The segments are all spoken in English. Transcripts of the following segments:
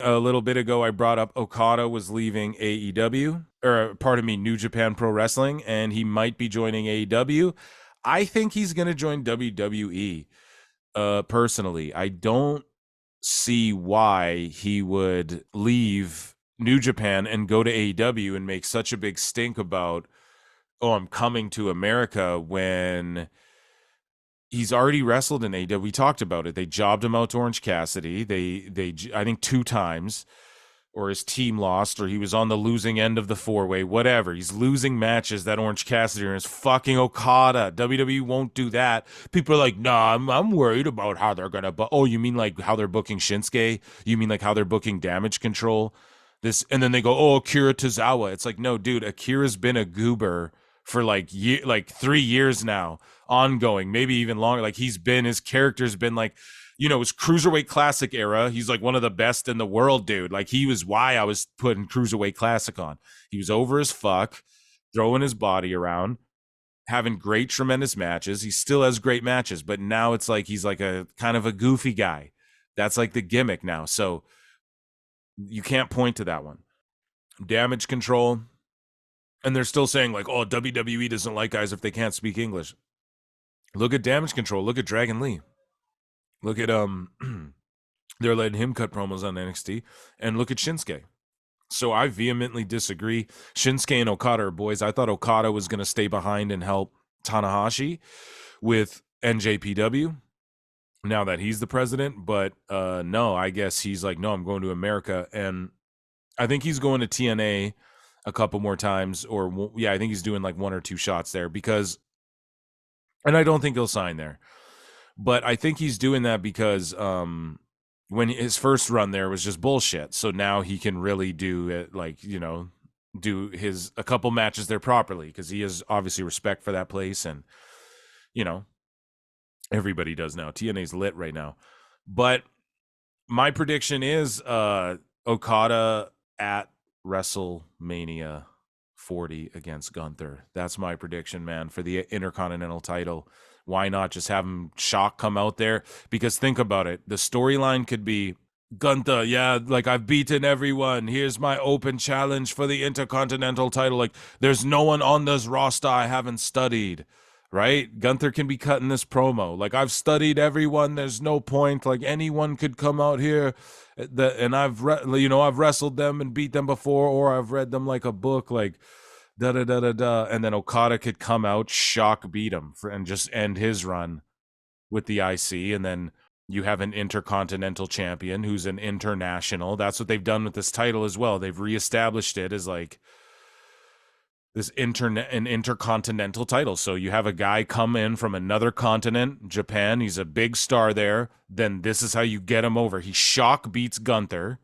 A little bit ago, I brought up Okada was leaving AEW, or pardon me, New Japan Pro Wrestling, and he might be joining AEW. I think he's going to join WWE. Personally, I don't see why he would leave New Japan and go to AEW and make such a big stink about, oh, I'm coming to America, when he's already wrestled in AEW. We talked about it. They jobbed him out to Orange Cassidy. They I think 2 times, or his team lost, or he was on the losing end of the 4-way, whatever. He's losing matches, that Orange Cassidy, and it's fucking Okada. WWE won't do that. People are like, nah, I'm worried about how they're gonna. Oh, you mean like how they're booking Shinsuke? You mean like how they're booking Damage Control? This, and then they go, oh, Akira Tozawa. It's like, no, dude, Akira's been a goober for like 3 years now, ongoing, maybe even longer. Like his character's been like, his Cruiserweight Classic era. He's like one of the best in the world, dude. Like he was why I was putting Cruiserweight Classic on. He was over as fuck, throwing his body around, having great, tremendous matches. He still has great matches, but now it's like he's like a kind of a goofy guy. That's like the gimmick now. So you can't point to that one. Damage Control. And they're still saying like, oh, WWE doesn't like guys if they can't speak English. Look at Damage Control. Look at Dragon Lee. Look at they're letting him cut promos on NXT, and look at Shinsuke. So I vehemently disagree. Shinsuke and Okada are boys. I thought Okada was going to stay behind and help Tanahashi with NJPW now that he's the president, but no, I guess he's like, no, I'm going to America, and I think he's going to TNA a couple more times, or yeah, I think he's doing like 1 or 2 shots there, because, and I don't think he'll sign there, but I think he's doing that because when his first run there was just bullshit, so now he can really do it, like, do his a couple matches there properly, because he has obviously respect for that place, and everybody does now. TNA's lit right now. But my prediction is Okada at WrestleMania 40 against Gunther. That's my prediction, man, for the Intercontinental title. Why not just have him come out there? Because think about it. The storyline could be, Gunther, yeah, like, I've beaten everyone. Here's my open challenge for the Intercontinental title. Like, there's no one on this roster I haven't studied, right? Gunther can be cutting this promo. Like, I've studied everyone. There's no point. Like, anyone could come out here, and I've wrestled them and beat them before, or I've read them like a book. Like, da da da da da. And then Okada could come out, shock beat him, and just end his run with the IC, and then you have an Intercontinental champion who's an international. That's what they've done with this title as well. They've reestablished it as like this an intercontinental title. So you have a guy come in from another continent, Japan. He's a big star there. Then this is how you get him over. He shock beats Gunther,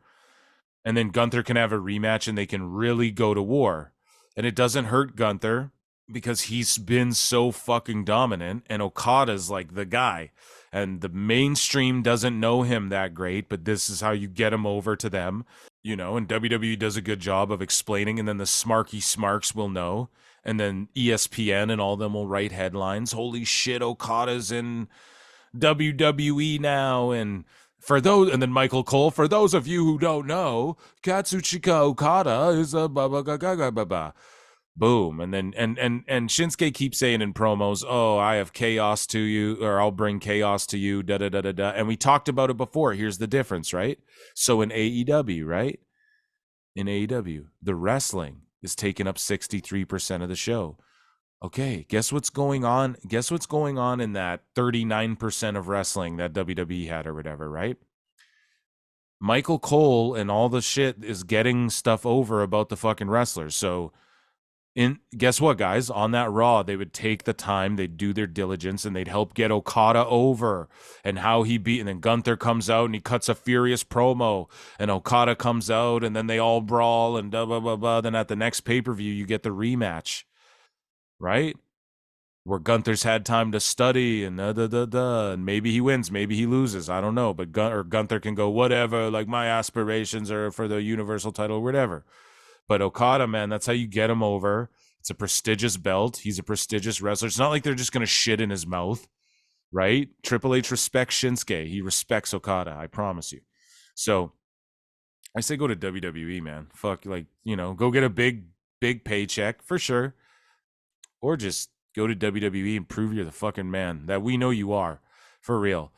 and then Gunther can have a rematch, and they can really go to war. And it doesn't hurt Gunther because he's been so fucking dominant, and Okada's like the guy, and the mainstream doesn't know him that great, but this is how you get him over to them, and WWE does a good job of explaining, and then the smarky smarks will know, and then ESPN and all of them will write headlines, holy shit, Okada's in WWE now, and then Michael Cole, for those of you who don't know, Katsuchika Okada is a blah blah blah blah blah blah. Boom. And then and Shinsuke keeps saying in promos, oh, I have chaos to you, or I'll bring chaos to you, da da da da da. And we talked about it before. Here's the difference, right? So in AEW, right? In AEW, the wrestling is taking up 63% of the show. Okay, guess what's going on? Guess what's going on in that 39% of wrestling that WWE had, or whatever, right? Michael Cole and all the shit is getting stuff over about the fucking wrestlers. So guess what, guys? On that Raw, they would take the time, they'd do their diligence, and they'd help get Okada over, and how he beat. And then Gunther comes out and he cuts a furious promo, and Okada comes out, and then they all brawl and blah blah blah blah. Then at the next pay-per-view, you get the rematch, right? Where Gunther's had time to study, and and maybe he wins, maybe he loses, I don't know. But Gunther can go, whatever, like, my aspirations are for the Universal title, whatever. But Okada, man, that's how you get him over. It's a prestigious belt. He's a prestigious wrestler. It's not like they're just going to shit in his mouth, right? Triple H respects Shinsuke. He respects Okada, I promise you. So I say go to WWE, man. Fuck, like, go get a big paycheck for sure, or just go to WWE and prove you're the fucking man that we know you are, for real.